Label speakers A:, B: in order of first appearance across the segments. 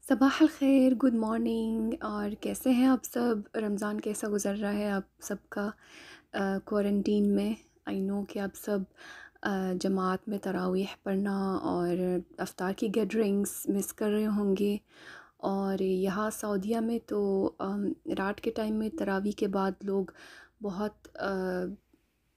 A: Sabah अल खैर, good morning. और कैसे हैं आप सब? रमज़ान कैसा गुज़र रहा है आप सबका क्वारंटीन में? आई नो कि आप सब जमात में तरावीह पढ़ना और अफ्तार की गैदरिंग्स मिस कर रहे होंगे। और यहाँ सऊदीया में तो रात के टाइम में तरावी के बाद लोग बहुत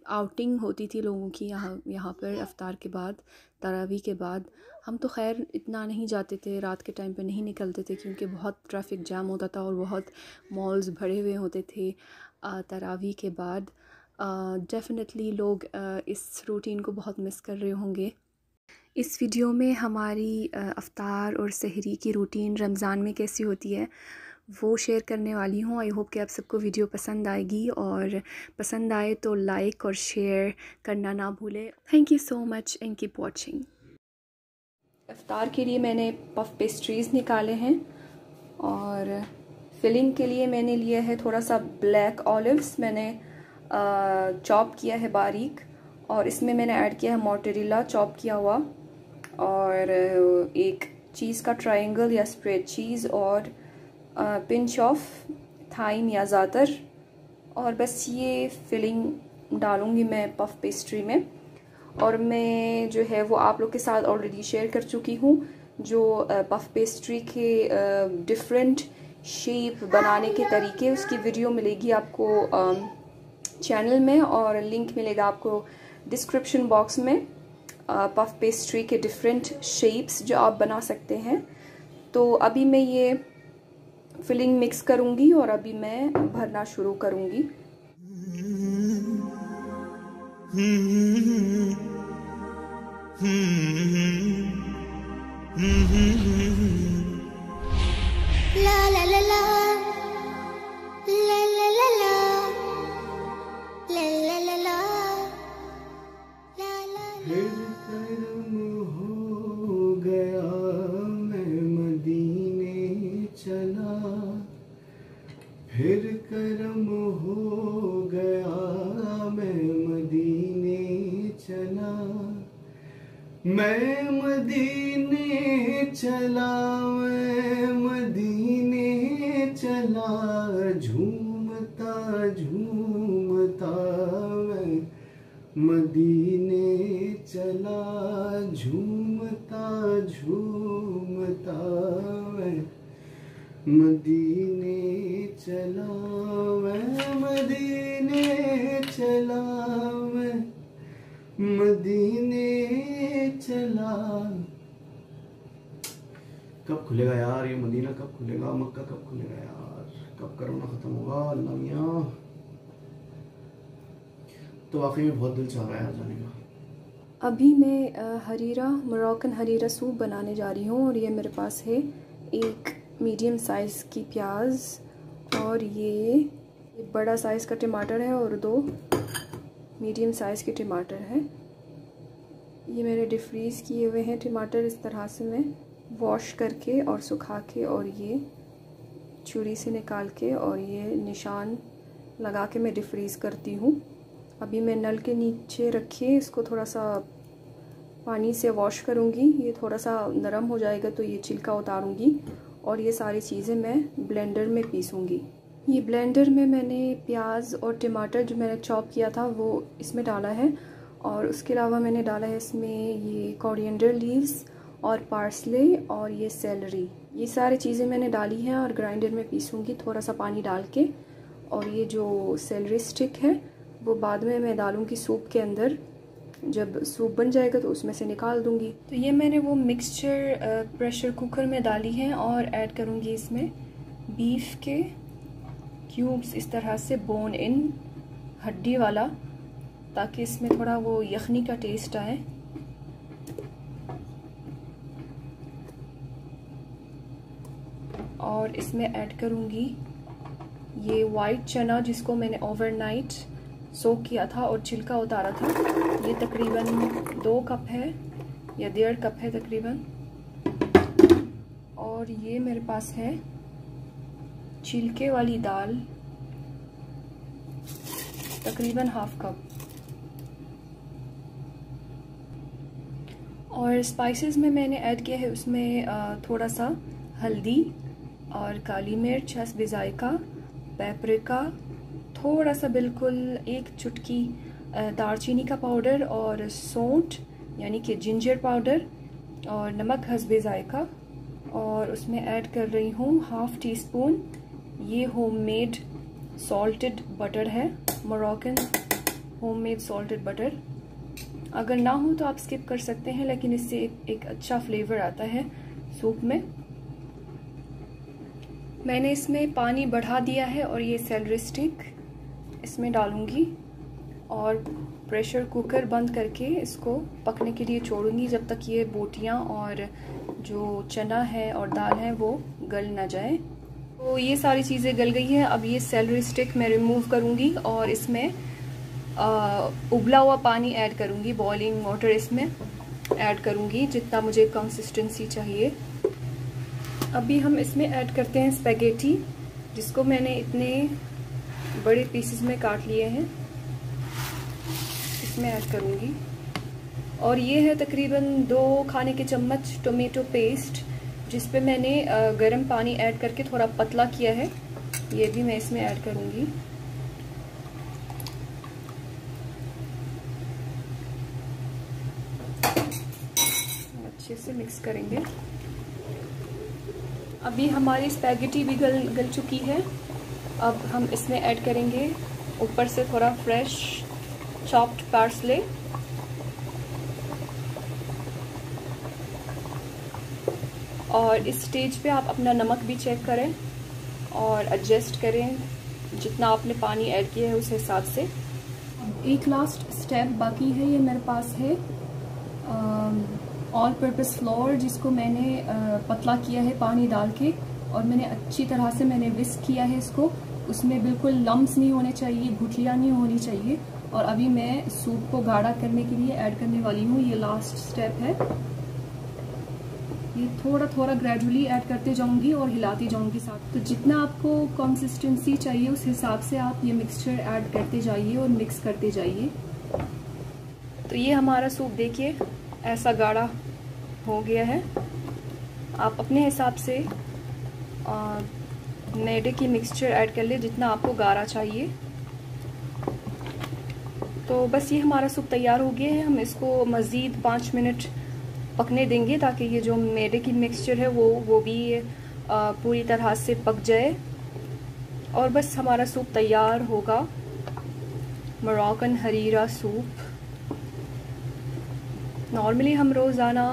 A: आउटिंग होती थी लोगों की यहाँ पर अफ्तार के बाद, तरावी के बाद। हम तो खैर इतना नहीं जाते थे, रात के टाइम पे नहीं निकलते थे क्योंकि बहुत ट्रैफिक जाम होता था और बहुत मॉल्स भरे हुए होते थे तरावी के बाद। डेफ़िनेटली लोग इस रूटीन को बहुत मिस कर रहे होंगे। इस वीडियो में हमारी अफ्तार और सहरी की रूटीन रमज़ान में कैसी होती है वो शेयर करने वाली हूँ। आई होप कि आप सबको वीडियो पसंद आएगी, और पसंद आए तो लाइक और शेयर करना ना भूलें। Thank you so much and keep watching. इफ्तार के लिए मैंने पफ पेस्ट्रीज़ निकाले हैं, और फिलिंग के लिए मैंने लिया है थोड़ा सा ब्लैक ऑलिव्स, मैंने चॉप किया है बारीक, और इसमें मैंने ऐड किया है मोज़रेला चॉप किया हुआ, और एक चीज़ का ट्रायंगल या स्प्रेड चीज़, और पिंच ऑफ थाइम या ज़ातर। और बस ये फिलिंग डालूँगी मैं पफ पेस्ट्री में। और मैं जो है वो आप लोग के साथ ऑलरेडी शेयर कर चुकी हूँ, जो पफ पेस्ट्री के डिफरेंट शेप बनाने के तरीके, उसकी वीडियो मिलेगी आपको चैनल में, और लिंक मिलेगा आपको डिस्क्रिप्शन बॉक्स में, पफ पेस्ट्री के डिफरेंट शेप्स जो आप बना सकते हैं। तो अभी मैं ये फिलिंग मिक्स करूँगी और अभी मैं भरना शुरू करूँगी।
B: ला ला ला ला ला ला ला ला ला ला ला
C: फिर कर्म हो गया मैं मदीने चला, फिर कर्म हो गया मैं मदीने चला, मैं मदीने चला, मैं मदीने चला, झूमता झूमता मैं मदीने चला, झूमता झूमता मैं मदीने चला, मैं मदीने चला, मैं मदीने चला। कब खुलेगा यार ये मदीना, कब खुलेगा मक्का, कब खुलेगा यार, कब कोरोना खत्म होगा अल्लाह मियां। तो वाकई में बहुत दिल चाह रहा है यार जाने का।
A: अभी मैं हरीरा, मोरक्कन हरीरा सूप बनाने जा रही हूँ, और ये मेरे पास है एक मीडियम साइज़ की प्याज, और ये बड़ा साइज़ का टमाटर है, और 2 मीडियम साइज़ के टमाटर हैं। ये मैंने डिफ्रीज़ किए हुए हैं टमाटर, इस तरह से मैं वॉश करके और सुखा के, और ये छुरी से निकाल के, और ये निशान लगा के मैं डिफ्रीज़ करती हूँ। अभी मैं नल के नीचे रखे इसको थोड़ा सा पानी से वॉश करूँगी, ये थोड़ा सा नरम हो जाएगा तो ये छिलका उतारूँगी, और ये सारी चीज़ें मैं ब्लेंडर में पीसूँगी। ये ब्लेंडर में मैंने प्याज और टमाटर जो मैंने चॉप किया था वो इसमें डाला है, और उसके अलावा मैंने डाला है इसमें ये कोरिएंडर लीव्स और पार्सले और ये सेलरी, ये सारी चीज़ें मैंने डाली हैं और ग्राइंडर में पीसूँगी थोड़ा सा पानी डाल के। और ये जो सेलरी स्टिक है वो बाद में मैं डालूँगी सूप के अंदर, जब सूप बन जाएगा तो उसमें से निकाल दूँगी। तो ये मैंने वो मिक्सचर प्रेशर कुकर में डाली है, और ऐड करूँगी इसमें बीफ के क्यूब्स, इस तरह से बोन इन, हड्डी वाला, ताकि इसमें थोड़ा वो यखनी का टेस्ट आए। और इसमें ऐड करूँगी ये वाइट चना जिसको मैंने ओवरनाइट सोक किया था और छिलका उतारा था, ये तकरीबन 2 कप है या 1.5 कप है तकरीबन। और ये मेरे पास है छिलके वाली दाल, तकरीबन 1/2 कप। और स्पाइसेस में मैंने ऐड किया है उसमें थोड़ा सा हल्दी और काली मिर्च हस्ब ज़ायका, पेपरिका, थोड़ा सा बिल्कुल एक चुटकी दालचीनी का पाउडर और सौंठ यानी कि जिंजर पाउडर और नमक हस्ब ज़ायका। और उसमें ऐड कर रही हूँ 1/2 टीस्पून ये होममेड सॉल्टेड बटर है, मोरक्कन होममेड सॉल्टेड बटर। अगर ना हो तो आप स्किप कर सकते हैं, लेकिन इससे एक अच्छा फ्लेवर आता है सूप में। मैंने इसमें पानी बढ़ा दिया है और ये सेलरी स्टिक इसमें डालूंगी और प्रेशर कुकर बंद करके इसको पकने के लिए छोड़ूंगी जब तक ये बोटियां और जो चना है और दाल है वो गल ना जाए। तो ये सारी चीज़ें गल गई हैं। अब ये सेलरी स्टिक मैं रिमूव करूंगी और इसमें उबला हुआ पानी ऐड करूंगी, बॉइलिंग वाटर इसमें ऐड करूंगी जितना मुझे कंसिस्टेंसी चाहिए। अभी हम इसमें ऐड करते हैं स्पैगेटी, जिसको मैंने इतने बड़े पीसेस में काट लिए हैं, इसमें ऐड करूंगी। और ये है तकरीबन 2 खाने के चम्मच टोमेटो पेस्ट, जिस पे मैंने गर्म पानी ऐड करके थोड़ा पतला किया है, ये भी मैं इसमें ऐड करूंगी। अच्छे से मिक्स करेंगे। अभी हमारी स्पैगेटी भी गल चुकी है। अब हम इसमें ऐड करेंगे ऊपर से थोड़ा फ्रेश चॉप्ड पार्सले और इस स्टेज पे आप अपना नमक भी चेक करें और एडजस्ट करें जितना आपने पानी ऐड किया है उस हिसाब से। एक लास्ट स्टेप बाकी है, ये मेरे पास है ऑल पर्पस फ्लोर, जिसको मैंने पतला किया है पानी डाल के और मैंने अच्छी तरह से विस्क किया है इसको। उसमें बिल्कुल लम्स नहीं होने चाहिए, गुठलियाँ नहीं होनी चाहिए। और अभी मैं सूप को गाढ़ा करने के लिए ऐड करने वाली हूँ, ये लास्ट स्टेप है। ये थोड़ा थोड़ा ग्रेजुअली ऐड करते जाऊंगी और हिलाती जाऊंगी साथ। तो जितना आपको कंसिस्टेंसी चाहिए उस हिसाब से आप ये मिक्सचर ऐड करते जाइए और मिक्स करते जाइए। तो ये हमारा सूप देखिए ऐसा गाढ़ा हो गया है। आप अपने हिसाब से मैदे की मिक्सचर ऐड कर ले जितना आपको गाढ़ा चाहिए। तो बस ये हमारा सूप तैयार हो गया है। हम इसको मज़ीद 5 मिनट पकने देंगे ताकि ये जो मैदे की मिक्सचर है वो भी पूरी तरह से पक जाए और बस हमारा सूप तैयार होगा, मोरक्कन हरीरा सूप। नॉर्मली हम रोज़ाना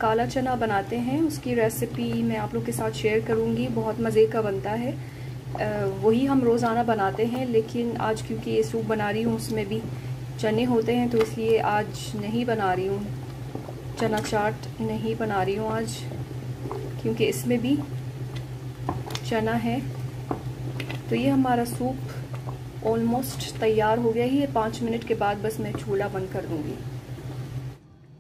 A: काला चना बनाते हैं, उसकी रेसिपी मैं आप लोग के साथ शेयर करूंगी, बहुत मज़े का बनता है। वही हम रोज़ाना बनाते हैं, लेकिन आज क्योंकि ये सूप बना रही हूँ उसमें भी चने होते हैं तो इसलिए आज नहीं बना रही हूँ, चना चाट नहीं बना रही हूँ आज, क्योंकि इसमें भी चना है। तो ये हमारा सूप ऑलमोस्ट तैयार हो गया ही है। 5 मिनट के बाद बस मैं चूल्हा बंद कर दूँगी।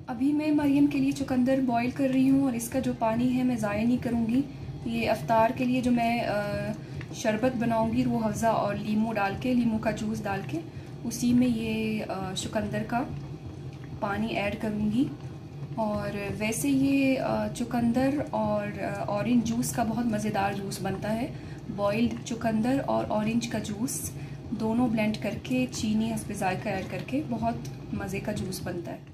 A: अभी मैं मरियम के लिए चुकंदर बॉईल कर रही हूँ और इसका जो पानी है मैं ज़ाया नहीं करूँगी। ये अफ्तार के लिए जो मैं शरबत बनाऊँगी वो हफ्ज़ा और लीमू डाल के, लीमू का जूस डाल के उसी में ये चुकंदर का पानी ऐड करूँगी। और वैसे ये चुकंदर और ऑरेंज जूस का बहुत मज़ेदार जूस बनता है। बॉइल्ड चुकंदर और ऑरेंज का जूस दोनों ब्लेंड करके चीनी हस्ब ज़ायका ऐड करके बहुत मज़े का जूस बनता है।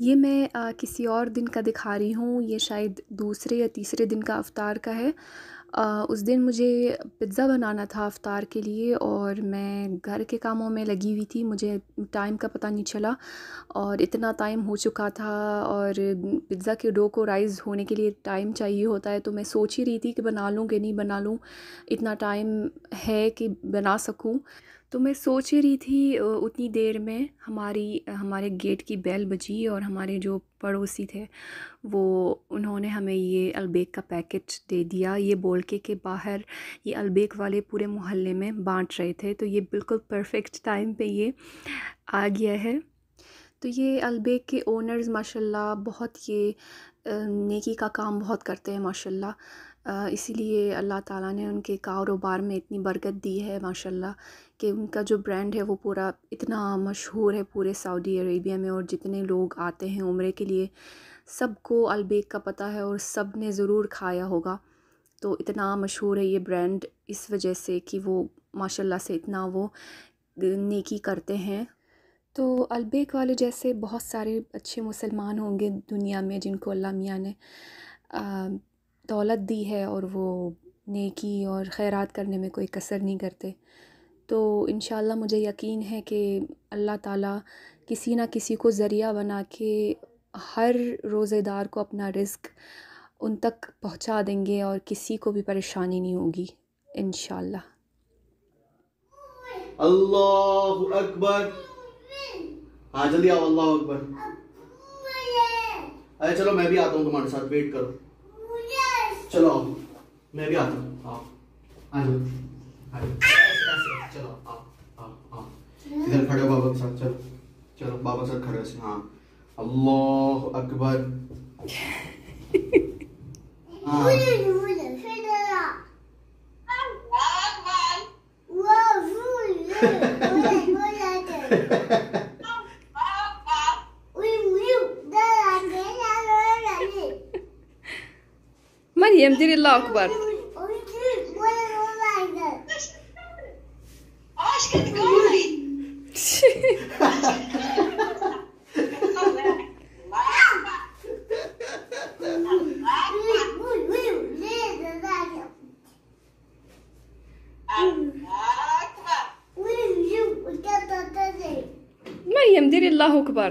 A: ये मैं किसी और दिन का दिखा रही हूँ, ये शायद दूसरे या तीसरे दिन का अफ्तार का है। उस दिन मुझे पिज़्ज़ा बनाना था इफ्तार के लिए और मैं घर के कामों में लगी हुई थी, मुझे टाइम का पता नहीं चला और इतना टाइम हो चुका था और पिज़्ज़ा के डो को राइज़ होने के लिए टाइम चाहिए होता है, तो मैं सोच ही रही थी कि बना लूँ कि नहीं बना लूँ, इतना टाइम है कि बना सकूँ। तो मैं सोच ही रही थी उतनी देर में हमारे गेट की बेल बजी और हमारे जो पड़ोसी थे वो उन्होंने हमें ये अलबेक का पैकेट दे दिया, ये बोल के कि बाहर ये अलबेक वाले पूरे मोहल्ले में बांट रहे थे। तो ये बिल्कुल परफेक्ट टाइम पे ये आ गया है। तो ये अलबेक के ओनर्स माशाल्लाह बहुत ये नेकी का काम बहुत करते हैं माशाल्लाह, इसीलिए अल्लाह ताला ने उनके कारोबार में इतनी बरकत दी है माशाल्लाह कि उनका जो ब्रांड है वो पूरा इतना मशहूर है पूरे सऊदी अरेबिया में, और जितने लोग आते हैं उम्रे के लिए सबको अलबेक का पता है और सब ने ज़रूर खाया होगा। तो इतना मशहूर है ये ब्रांड इस वजह से कि वो माशाल्लाह से इतना वो नेकी करते हैं। तो अलबेक वाले जैसे बहुत सारे अच्छे मुसलमान होंगे दुनिया में जिनको अल्लाह मियाँ ने दौलत दी है और वो नेकी और खैरात करने में कोई कसर नहीं करते। तो इंशाल्लाह मुझे यकीन है कि अल्लाह ताला किसी ना किसी को ज़रिया बना के हर रोज़ेदार को अपना रिज़्क उन तक पहुंचा देंगे और किसी को भी परेशानी नहीं होगी इंशाल्लाह।
C: अल्लाहु अकबर। हाँ जल्दी आओ, अल्लाहु अकबर। अरे चलो मैं भी आता हूँ तुम्हारे साथ, वेट करो। चलो आओ, मैं भी आता हूँ। आओ आ जाओ, ऐसे चलो आओ आओ आओ, इधर खड़े हो बाबा के साथ। चलो चलो बाबा के साथ खड़े हो। हाँ अल्लाहु अकबर।
A: मरियम दिल अल्लाह अकबर। मरियम दिल अल्लाह अकबर।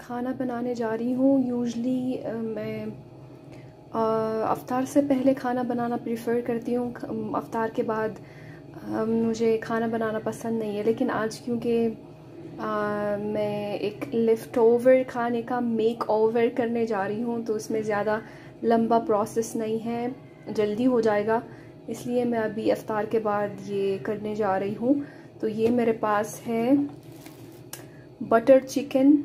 A: खाना बनाने जा रही हूँ। यूजली मैं अफ्तार से पहले खाना बनाना प्रेफर करती हूँ, अफ्तार के बाद मुझे खाना बनाना पसंद नहीं है। लेकिन आज क्योंकि मैं एक लेफ़्ट ओवर खाने का मेक ओवर करने जा रही हूँ तो उसमें ज़्यादा लंबा प्रोसेस नहीं है, जल्दी हो जाएगा, इसलिए मैं अभी अफ्तार के बाद ये करने जा रही हूँ। तो ये मेरे पास है बटर चिकन।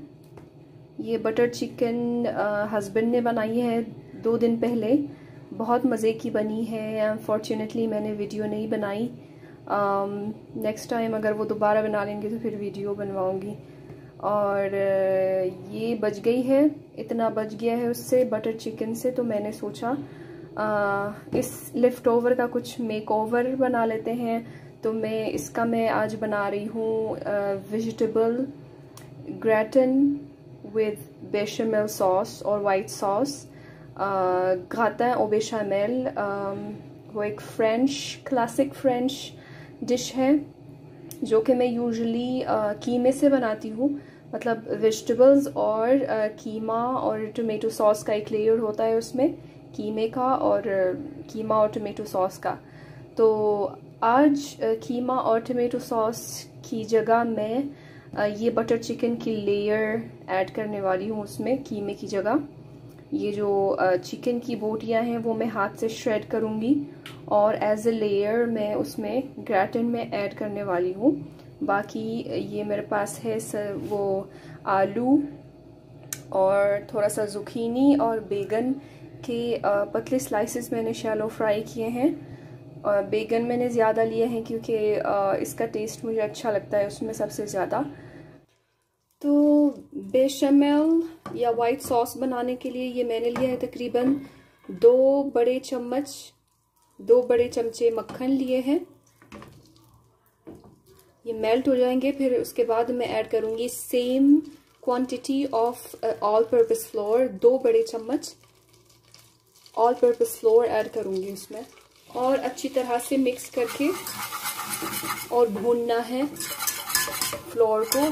A: ये बटर चिकन हस्बैंड ने बनाई है 2 दिन पहले, बहुत मज़े की बनी है। अनफॉर्चुनेटली मैंने वीडियो नहीं बनाई, नेक्स्ट टाइम अगर वो दोबारा बना लेंगे तो फिर वीडियो बनवाऊंगी। और ये बच गई है, इतना बच गया है उससे बटर चिकन से, तो मैंने सोचा इस लेफ़्ट ओवर का कुछ मेक ओवर बना लेते हैं। तो मैं आज बना रही हूँ vegetable Grattan with bechamel sauce और white sauce। gratin au bechamel वो एक क्लासिक फ्रेंच डिश है जो कि मैं यूजुअली कीमे से बनाती हूँ। मतलब वेजिटेबल्स और कीमा और टोमेटो सॉस का एक लेयर होता है उसमें, कीमे का और कीमा और टोमेटो सॉस का। तो आज कीमा और टोमेटो सॉस की जगह मैं ये बटर चिकन की लेयर ऐड करने वाली हूँ उसमें, कीमे की जगह। ये जो चिकन की बोटियां हैं वो मैं हाथ से श्रेड करूँगी और एज अ लेयर मैं उसमें ग्रेटन में ऐड करने वाली हूँ। बाकी ये मेरे पास है वो आलू और थोड़ा सा जुकीनी और बैगन के पतले स्लाइसेस मैंने शैलो फ्राई किए हैं। और बैगन मैंने ज़्यादा लिए हैं क्योंकि इसका टेस्ट मुझे अच्छा लगता है उसमें सबसे ज़्यादा। तो बेशमेल या वाइट सॉस बनाने के लिए ये मैंने लिया है तकरीबन 2 बड़े चमचे मक्खन लिए हैं। ये मेल्ट हो जाएंगे, फिर उसके बाद मैं ऐड करूँगी same quantity of all purpose floor. 2 बड़े चम्मच ऑल पर्पस फ्लोर ऐड करूँगी उसमें और अच्छी तरह से मिक्स करके और भूनना है फ्लोर को।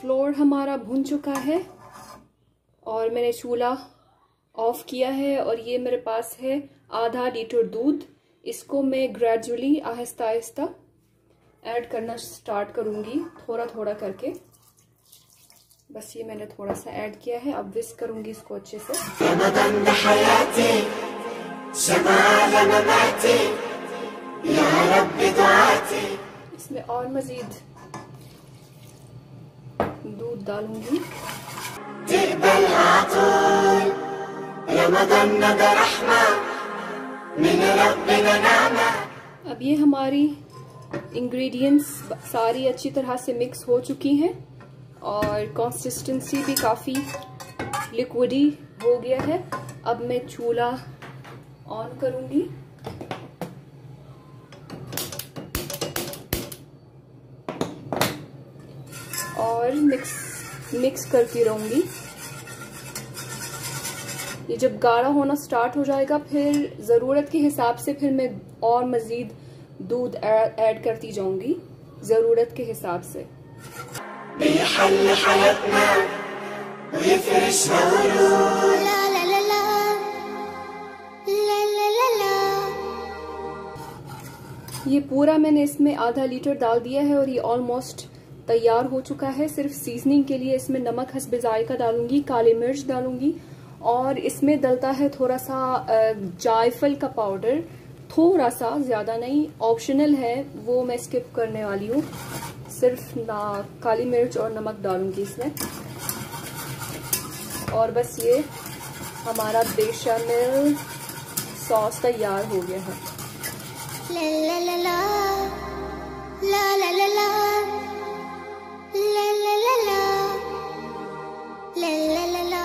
A: फ्लोर हमारा भून चुका है और मैंने चूल्हा ऑफ किया है और ये मेरे पास है आधा लीटर दूध। इसको मैं ग्रेजुअली आहिस्ता आहिस्ता ऐड करना स्टार्ट करूँगी, थोड़ा थोड़ा करके। बस ये मैंने थोड़ा सा ऐड किया है, अब विस्क करूँगी इसको अच्छे से। इसमें और मज़ीद दूध डालूंगी। अब ये हमारी इंग्रेडिएंट्स सारी अच्छी तरह से मिक्स हो चुकी हैं और कंसिस्टेंसी भी काफ़ी लिक्विडी हो गया है। अब मैं चूल्हा ऑन करूँगी और मिक्स करती रहूँगी। ये जब गाढ़ा होना स्टार्ट हो जाएगा फिर ज़रूरत के हिसाब से फिर मैं और मज़ीद दूध ऐड करती जाऊँगी ज़रूरत के हिसाब से। ये पूरा मैंने इसमें आधा लीटर डाल दिया है और ये ऑलमोस्ट तैयार हो चुका है। सिर्फ सीजनिंग के लिए इसमें नमक हस्बे जायका डालूंगी, काली मिर्च डालूंगी और इसमें डलता है थोड़ा सा जायफल का पाउडर, थोड़ा सा, ज़्यादा नहीं, ऑप्शनल है, वो मैं स्किप करने वाली हूँ। सिर्फ काली मिर्च और नमक डालूंगी इसमें। और बस ये हमारा बेशमेल सॉस तैयार हो गया है।
B: ला ला ला ला ला ला ला ला ला ला ला ला ला ला ला।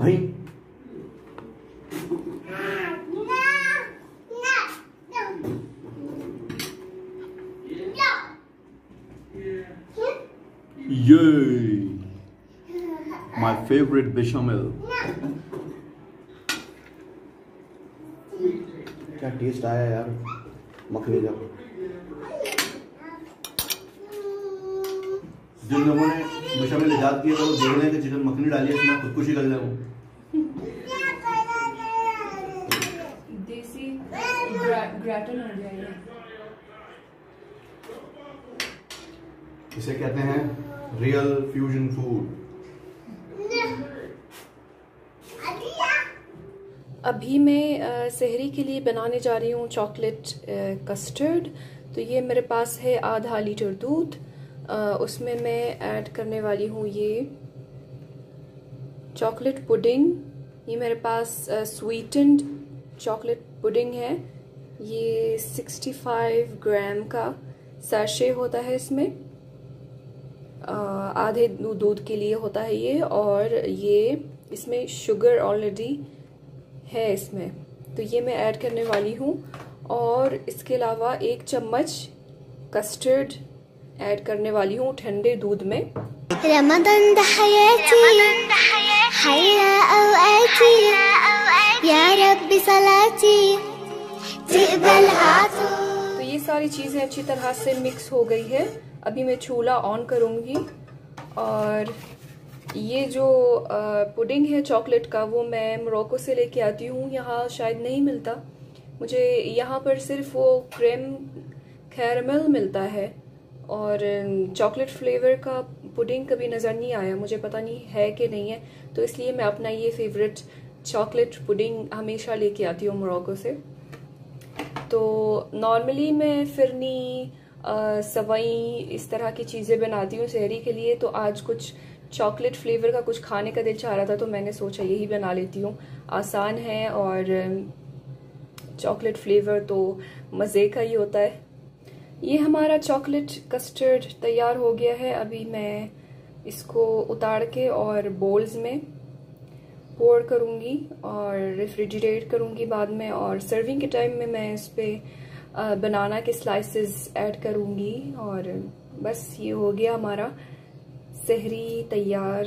C: भाई
D: Yay! My favorite bechamel.
C: क्या टेस्ट आया यार मखनी का। जिन लोगों ने बेशमेल इजाद किया था वो देखने के चिकन मखनी डाली है इसमें खुदकुशी कर ले हूँ।
A: देसी ग्रेटन हो गया ये।
C: इसे कहते हैं रियल फ्यूजन फूड।
A: अभी मैं सहरी के लिए बनाने जा रही हूँ चॉकलेट कस्टर्ड। तो ये मेरे पास है आधा लीटर दूध, उसमें मैं ऐड करने वाली हूँ ये चॉकलेट पुडिंग। ये मेरे पास स्वीटेंड चॉकलेट पुडिंग है। ये 65 ग्राम का सैशे होता है, इसमें आधे दूध के लिए होता है ये। और ये इसमें शुगर ऑलरेडी है इसमें, तो ये मैं ऐड करने वाली हूँ। और इसके अलावा 1 चम्मच कस्टर्ड ऐड करने वाली हूँ ठंडे दूध में।
B: रमज़ान दा हयाती हया औआती या रब्बी सलाती तिक़बल हाथो।
A: तो ये सारी चीज़ें अच्छी तरह से मिक्स हो गई है। अभी मैं चूल्हा ऑन करूँगी और ये जो पुडिंग है चॉकलेट का वो मैं मोरक्को से लेके आती हूँ। यहाँ शायद नहीं मिलता मुझे, यहाँ पर सिर्फ वो क्रीम कैरमल मिलता है और चॉकलेट फ्लेवर का पुडिंग कभी नज़र नहीं आया, मुझे पता नहीं है कि नहीं है। तो इसलिए मैं अपना ये फेवरेट चॉकलेट पुडिंग हमेशा लेके आती हूँ मोरक्को से। तो नॉर्मली मैं फिरनी सवई इस तरह की चीज़ें बनाती हूँ सहरी के लिए। तो आज कुछ चॉकलेट फ्लेवर का कुछ खाने का दिल चाह रहा था तो मैंने सोचा यही बना लेती हूँ, आसान है और चॉकलेट फ्लेवर तो मज़े का ही होता है। ये हमारा चॉकलेट कस्टर्ड तैयार हो गया है। अभी मैं इसको उतार के और बोल्स में पोर करूँगी और रेफ्रिजरेट करूँगी बाद में, और सर्विंग के टाइम में मैं इस पर बनाना के स्लाइसेस ऐड करूँगी। और बस ये हो गया हमारा सहरी तैयार।